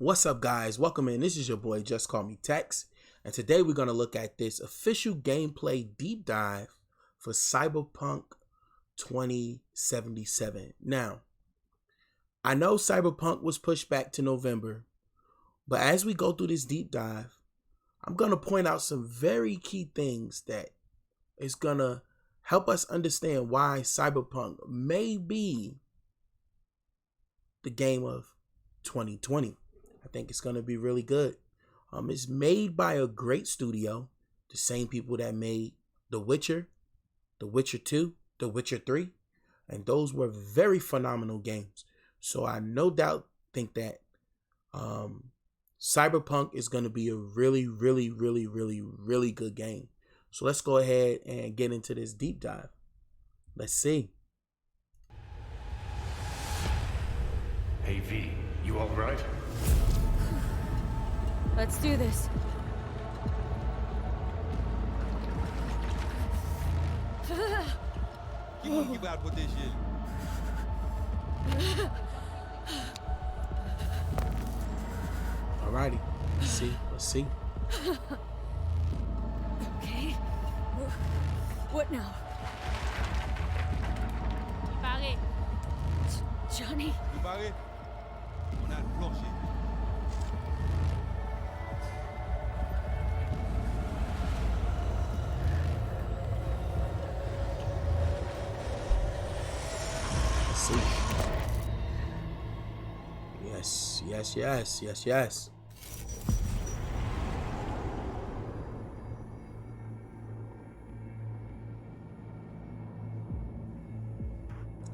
What's up, guys? Welcome in. This is your boy, Just Call Me Tex. And today we're going to look at this official gameplay deep dive for CyberPunk 2077. Now, I know CyberPunk was pushed back to November, but as we go through this deep dive, I'm going to point out some very key things that is going to help us understand why CyberPunk may be the game of 2020. I think it's going to be really good. It's made by a great studio, the same people that made The Witcher, The Witcher 2, The Witcher 3, and those were very phenomenal games. So I no doubt think that CyberPunk is going to be a really good game. So let's go ahead and get into this deep dive. Let's see. Hey V, you all right? Let's do this. Keep out with this shit. Alrighty, let's see. Okay. What now? Pare. Johnny? You barré? On a planché. See. Yes.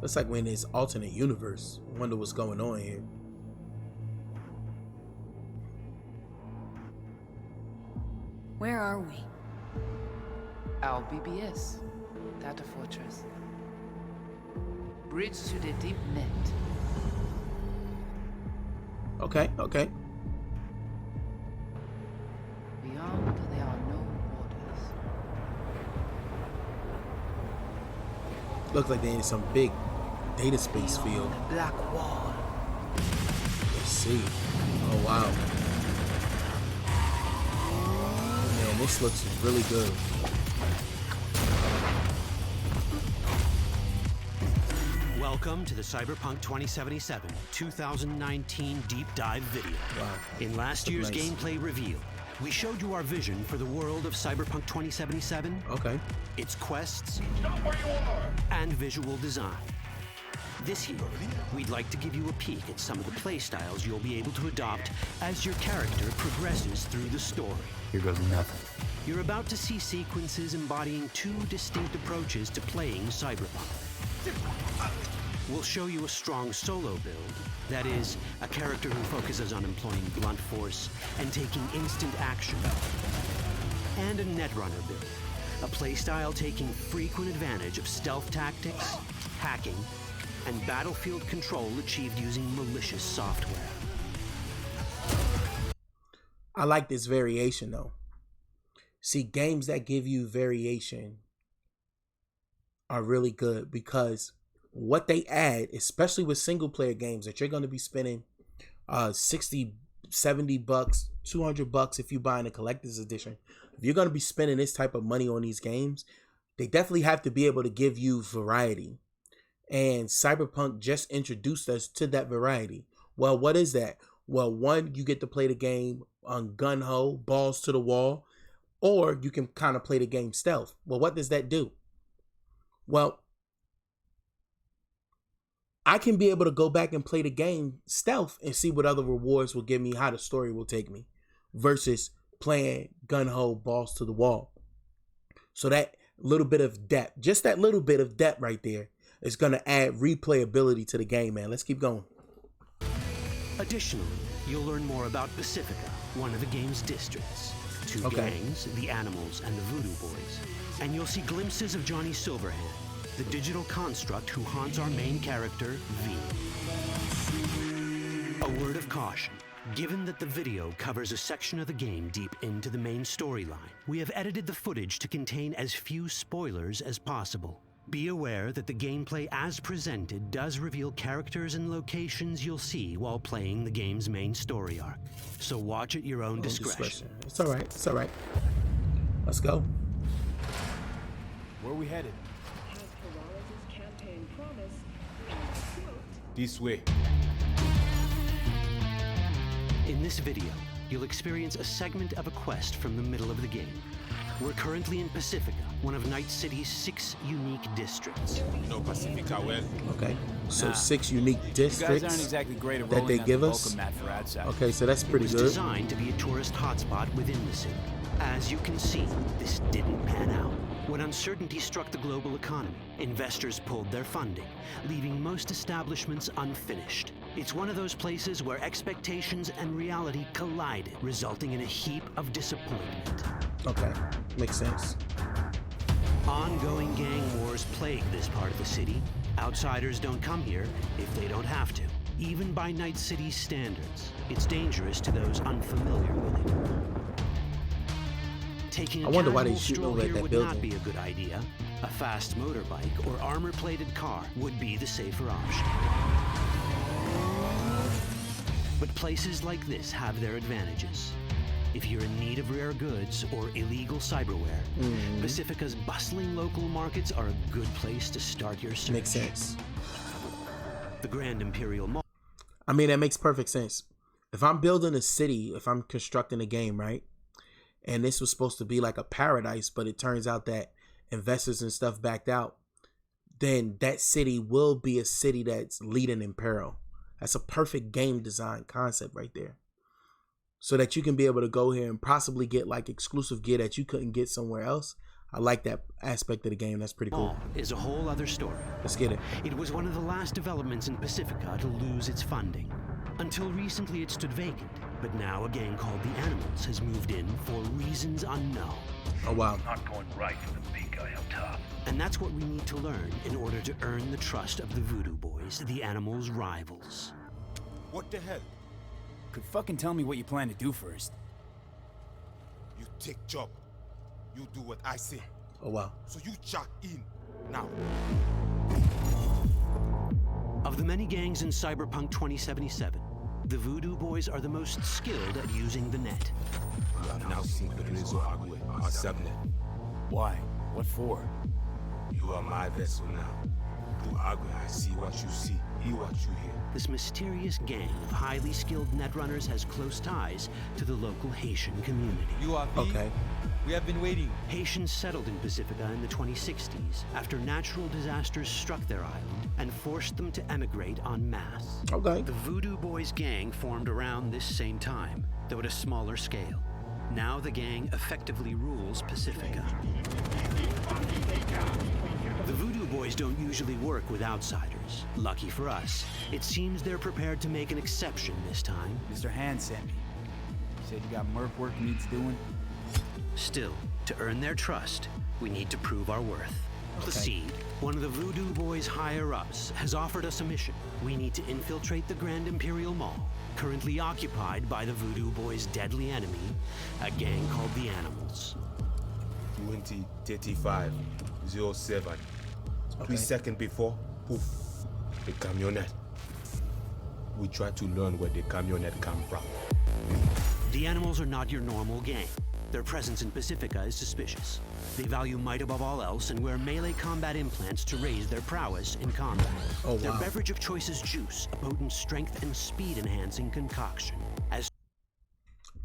Looks like we're in this alternate universe. I wonder what's going on here. Where are we? Our BBS, Data Fortress. Bridge to the deep net. Okay. Beyond, there are no borders. Looks like they're in some big data space Beyond field. the black wall. Let's see. Oh wow. Man, this looks really good. Welcome to the CyberPunk 2077 2019 deep dive video. Wow. In last year's gameplay reveal, we showed you our vision for the world of CyberPunk 2077, Okay. its quests, and visual design. This year, we'd like to give you a peek at some of the playstyles you'll be able to adopt as your character progresses through the story. Here goes nothing. You're about to see sequences embodying two distinct approaches to playing CyberPunk. We'll show you a strong solo build, that is, a character who focuses on employing blunt force and taking instant action, and a netrunner build, a playstyle taking frequent advantage of stealth tactics, hacking, and battlefield control achieved using malicious software. I like this variation though. See, games that give you variation are really good because what they add, especially with single player games that you're going to be spending 60, 70 bucks, 200 bucks if you buy in a collector's edition. If you're going to be spending this type of money on these games, they definitely have to be able to give you variety. And CyberPunk just introduced us to that variety. Well, what is that? Well, one, you get to play the game on gun-ho, balls to the wall, or you can kind of play the game stealth. Well, what does that do? Well, I can be able to go back and play the game stealth and see what other rewards will give me, how the story will take me, versus playing gun-ho, balls to the wall. So that little bit of depth, just that little bit of depth right there, is going to add replayability to the game, man. Let's keep going. Additionally, you'll learn more about Pacifica, one of the game's districts, two gangs, the Animals and the Voodoo Boys, and you'll see glimpses of Johnny Silverhand, the digital construct who haunts our main character, V. A word of caution. Given that the video covers a section of the game deep into the main storyline, we have edited the footage to contain as few spoilers as possible. Be aware that the gameplay as presented does reveal characters and locations you'll see while playing the game's main story arc. So watch at your own discretion. It's all right. It's all right. Let's go. Where are we headed? Has Peralez's campaign promised? This way. In this video, you'll experience a segment of a quest from the middle of the game. We're currently in Pacifica, one of Night City's 6 unique districts. You know Pacifica well. Okay, so 6 unique districts You guys aren't exactly great at that rolling they out give the us. welcome mat for outside. Okay, so that's pretty It was good. designed to be a tourist hotspot within the city. As you can see, this didn't pan out. When uncertainty struck the global economy, investors pulled their funding, leaving most establishments unfinished. It's one of those places where expectations and reality collided, resulting in a heap of disappointment. Okay, makes sense. Ongoing gang wars plague this part of the city. Outsiders don't come here if they don't have to. Even by Night City's standards, it's dangerous to those unfamiliar with it. Taking a I wonder why they casual shooting stroll over at here that would building. not be a good idea. A fast motorbike or armor-plated car would be the safer option. But places like this have their advantages. If you're in need of rare goods or illegal cyberware, Pacifica's bustling local markets are a good place to start your search. Makes sense. The Grand Imperial Mall. I mean, that makes perfect sense. If I'm building a city, if I'm constructing a game, right? And this was supposed to be like a paradise, but it turns out that investors and stuff backed out, then that city will be a city that's leading in peril. That's a perfect game design concept right there. So that you can be able to go here and possibly get like exclusive gear that you couldn't get somewhere else. I like that aspect of the game. That's pretty cool. Is a whole other story. Let's get it. It was one of the last developments in Pacifica to lose its funding. Until recently it stood vacant, but now a gang called the Animals has moved in for reasons unknown. Oh wow. Not going right for the big guy up top. And that's what we need to learn in order to earn the trust of the Voodoo Boys, the Animals' rivals. What the hell? Could fucking tell me what you plan to do first. You take job. You do what I say. Oh wow. So you jack in now. Of the many gangs in CyberPunk 2077, the Voodoo Boys are the most skilled at using the net. You have now seen the Rezo Agwe, our subnet. Why? What for? You are my vessel now. Through Agwe, I see what you see, hear what you hear. This mysterious gang of highly skilled netrunners has close ties to the local Haitian community. You are V? Okay. We have been waiting. Haitians settled in Pacifica in the 2060s after natural disasters struck their island and forced them to emigrate en masse. Okay. The Voodoo Boys gang formed around this same time, though at a smaller scale. Now the gang effectively rules Pacifica. The Voodoo Boys don't usually work with outsiders. Lucky for us, it seems they're prepared to make an exception this time. Mr. Hand sent me. Said you got merc work needs doing. Still, to earn their trust, we need to prove our worth. The Seed, one of the Voodoo Boys' higher-ups, has offered us a mission. We need to infiltrate the Grand Imperial Mall, currently occupied by the Voodoo Boys' deadly enemy, a gang called the Animals. 2035 07. 3 seconds before, poof, the camionette. We try to learn where the camionette come from. The Animals are not your normal gang. Their presence in Pacifica is suspicious. They value might above all else and wear melee combat implants to raise their prowess in combat. Oh, wow. Their beverage of choice is juice, a potent strength and speed-enhancing concoction.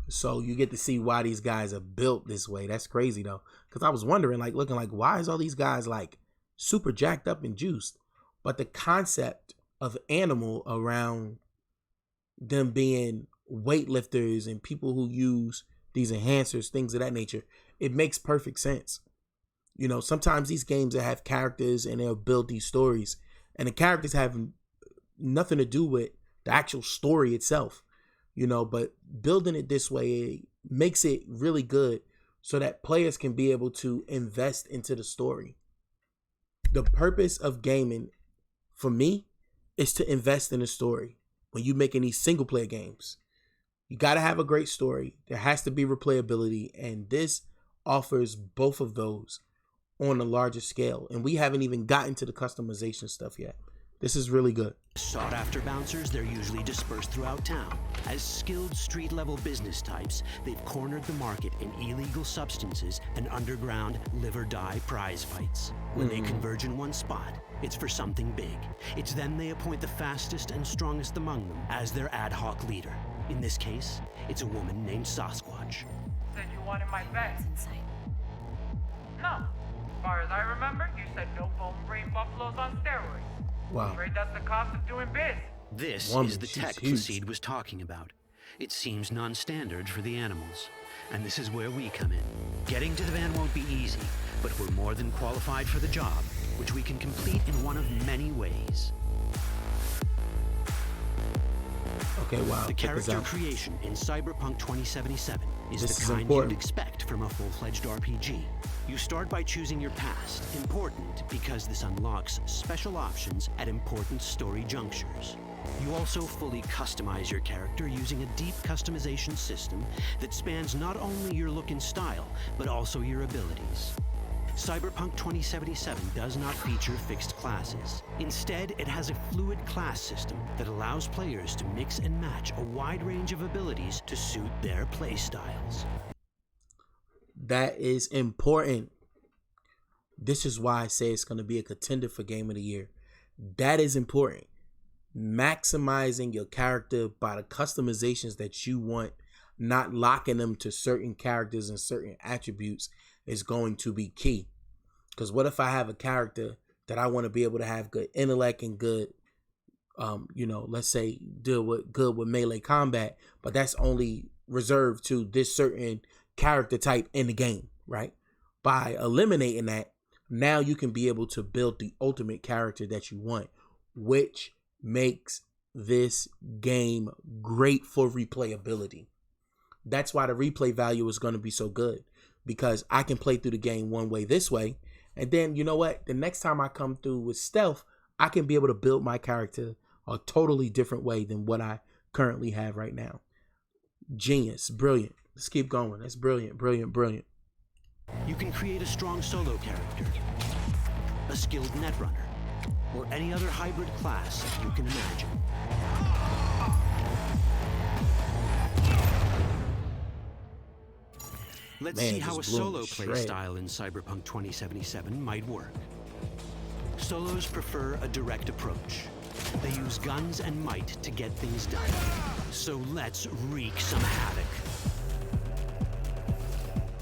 So you get to see why these guys are built this way. That's crazy though. Because I was wondering, like, looking like, why is all these guys like super jacked up and juiced? But the concept of animal around them being weightlifters and people who use these enhancers, things of that nature, it makes perfect sense. You know, sometimes these games that have characters and they'll build these stories, and the characters have nothing to do with the actual story itself. You know, but building it this way, it makes it really good so that players can be able to invest into the story. The purpose of gaming, for me, is to invest in the story. When you're making these single player games, you got to have a great story. There has to be replayability, and this offers both of those on a larger scale. And we haven't even gotten to the customization stuff yet. This is really good. Sought-after bouncers, they're usually dispersed throughout town. As skilled street-level business types, they've cornered the market in illegal substances and underground live-or-die prize fights. When they converge in one spot, it's for something big. It's then they appoint the fastest and strongest among them as their ad hoc leader. In this case, it's a woman named Sasquatch. Said you wanted my bed. Inside. No. As far as I remember, you said no bone brain buffaloes on steroids. Wow. Afraid that's the cost of doing biz. This Woman, is the she's tech huge. Placide was talking about. It seems non-standard for the animals. And this is where we come in. Getting to the van won't be easy, but we're more than qualified for the job, which we can complete in one of many ways. Okay, wow. The check this character out. creation in CyberPunk 2077 is This the is kind important. you'd expect from a full-fledged RPG. You start by choosing your past, important because this unlocks special options at important story junctures. You also fully customize your character using a deep customization system that spans not only your look and style, but also your abilities. CyberPunk 2077 does not feature fixed classes. Instead, it has a fluid class system that allows players to mix and match a wide range of abilities to suit their playstyles. That is important. This is why I say it's going to be a contender for Game of the Year. That is important. Maximizing your character by the customizations that you want, not locking them to certain characters and certain attributes, is going to be key. Because what if I have a character that I want to be able to have good intellect and good, let's say deal with good with melee combat, but that's only reserved to this certain character type in the game, right? By eliminating that, now you can be able to build the ultimate character that you want, which makes this game great for replayability. That's why the replay value is going to be so good, because I can play through the game one way this way, and then you know what? The next time I come through with stealth, I can be able to build my character a totally different way than what I currently have right now. Genius, brilliant. Let's keep going. That's brilliant, brilliant, brilliant. You can create a strong solo character, a skilled netrunner, or any other hybrid class you can imagine. Let's see how a solo play style in CyberPunk 2077 might work. Solos prefer a direct approach. They use guns and might to get things done. So let's wreak some havoc.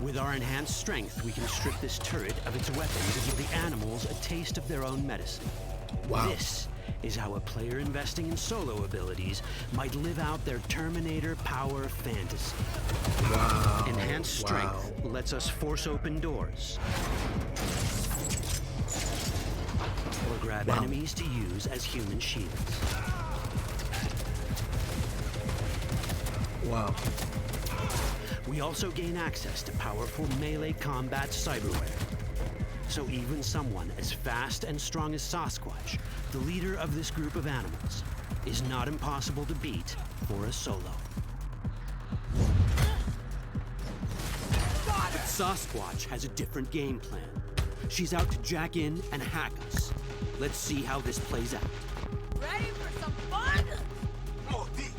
With our enhanced strength, we can strip this turret of its weapons and give the animals a taste of their own medicine. Wow. This is how a player investing in solo abilities might live out their Terminator power fantasy. Wow. Enhanced strength lets us force open doors, or grab enemies to use as human shields. Wow. We also gain access to powerful melee combat cyberware. So even someone as fast and strong as Sasquatch, the leader of this group of animals, is not impossible to beat for a solo. But Sasquatch has a different game plan. She's out to jack in and hack us. Let's see how this plays out. Ready for some fun?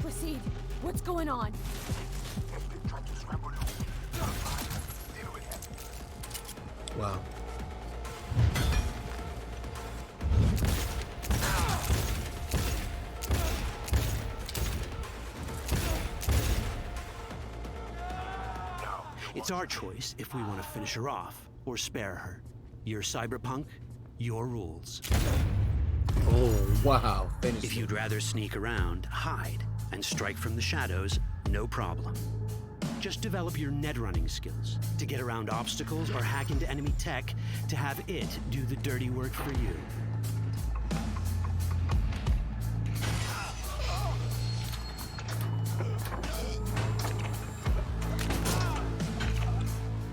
Proceed. What's going on? Wow. It's our choice if we want to finish her off or spare her. Your Cyberpunk, your rules. Oh, wow. Finish If you'd rather sneak around, hide, and strike from the shadows, no problem. Just develop your netrunning skills to get around obstacles or hack into enemy tech to have it do the dirty work for you.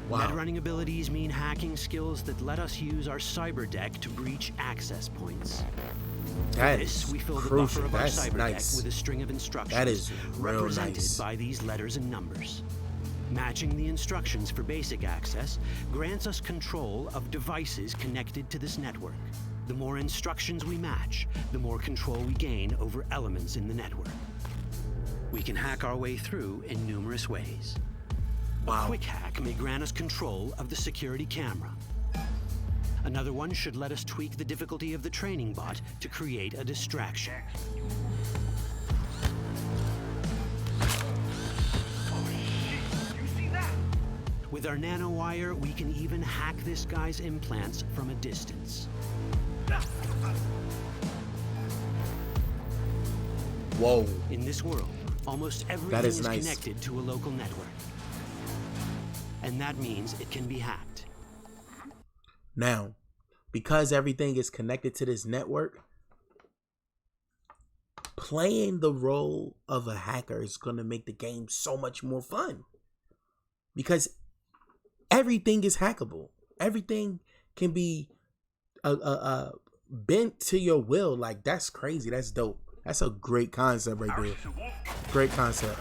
Wow. Netrunning abilities mean hacking skills that let us use our cyber deck to breach access points. That this, is we fill the crucial. buffer of our That's cyber nice. deck with a string of instructions That is real represented nice. by these letters and numbers. Matching the instructions for basic access grants us control of devices connected to this network. The more instructions we match, the more control we gain over elements in the network. We can hack our way through in numerous ways. A quick hack may grant us control of the security camera. Another one should let us tweak the difficulty of the training bot to create a distraction. With our nanowire, we can even hack this guy's implants from a distance. Whoa. In this world, almost everything is connected to a local network. And that means it can be hacked. Now, because everything is connected to this network, playing the role of a hacker is going to make the game so much more fun. Because everything is hackable. Everything can be bent to your will. Like, that's crazy. That's dope. That's a great concept right there. Great concept.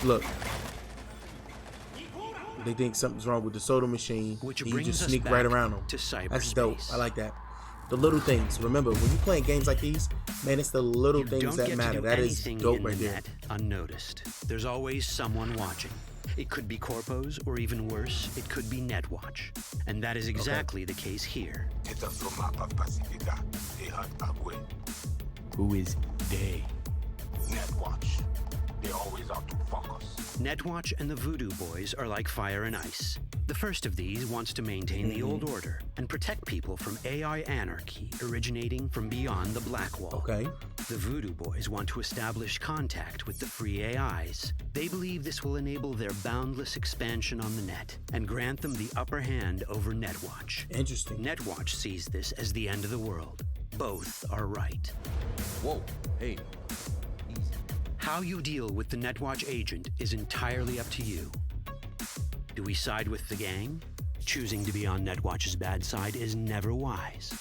Look. They think something's wrong with the soda machine. You just sneak right around them. That's dope. I like that. The little things. Remember, when you're playing games like these, man, it's the little things that matter. That is dope right there. Unnoticed. There's always someone watching. It could be corpos, or even worse, it could be Netwatch. And that is exactly the case here. Who is they? Netwatch. They always out to fuck us. Netwatch and the Voodoo Boys are like fire and ice. The first of these wants to maintain the old order and protect people from AI anarchy originating from beyond the Black Wall. Okay. The Voodoo Boys want to establish contact with the free AIs. They believe this will enable their boundless expansion on the net and grant them the upper hand over Netwatch. Interesting. Netwatch sees this as the end of the world. Both are right. Whoa, hey. How you deal with the Netwatch agent is entirely up to you. Do we side with the gang? Choosing to be on Netwatch's bad side is never wise.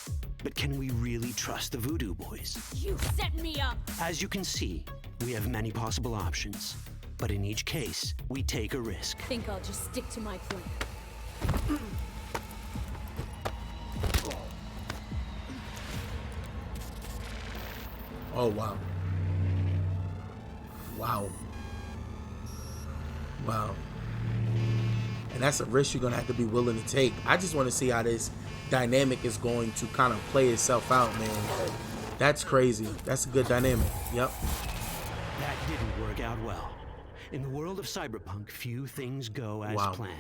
But can we really trust the Voodoo Boys? You set me up! As you can see, we have many possible options. But in each case, we take a risk. Think I'll just stick to my plan. Oh, wow. Wow. Wow. And that's a risk you're going to have to be willing to take. I just want to see how this dynamic is going to kind of play itself out, man. That's crazy. That's a good dynamic. Yep. That didn't work out well. In the world of cyberpunk, few things go as planned.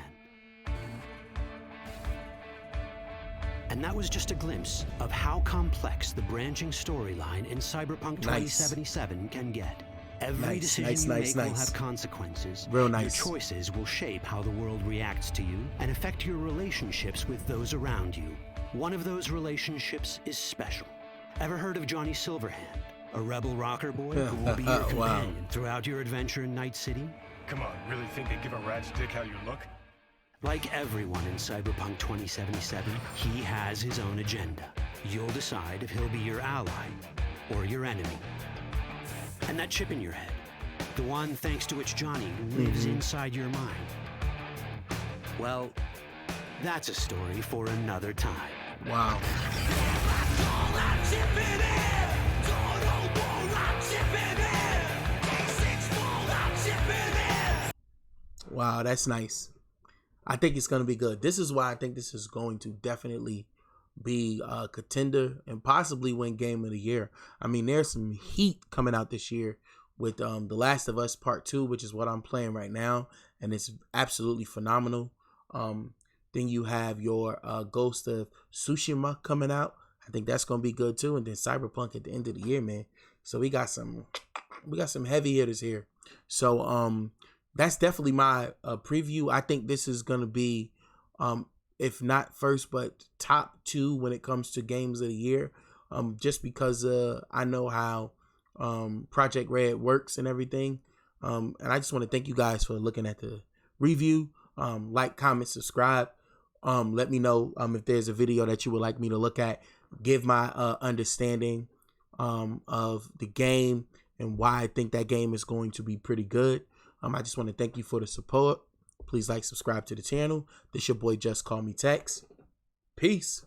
And that was just a glimpse of how complex the branching storyline in Cyberpunk 2077 can get. Every decision you make will have consequences. Real nice. Your choices will shape how the world reacts to you and affect your relationships with those around you. One of those relationships is special. Ever heard of Johnny Silverhand? A rebel rocker boy who will be your companion throughout your adventure in Night City? Come on, really think they give a rat's dick how you look? Like everyone in Cyberpunk 2077, he has his own agenda. You'll decide if he'll be your ally or your enemy. And that chip in your head, the one thanks to which Johnny lives inside your mind. Well, that's a story for another time. Wow. Wow, that's nice. I think it's going to be good. This is why I think this is going to definitely be a contender and possibly win Game of the Year. I mean, there's some heat coming out this year with The Last of Us Part 2, which is what I'm playing right now, and it's absolutely phenomenal. Then you have your Ghost of Tsushima coming out. I think that's going to be good too. And then Cyberpunk at the end of the year, man. So we got some heavy hitters here. So that's definitely my preview. I think this is going to be if not first, but top 2 when it comes to games of the year. Just because I know how Projeckt Red works and everything. And I just want to thank you guys for looking at the review. Like, comment, subscribe. Let me know if there's a video that you would like me to look at. Give my understanding of the game and why I think that game is going to be pretty good. I just want to thank you for the support. please like, subscribe to the channel. This your boy Just Call Me Tex. Peace.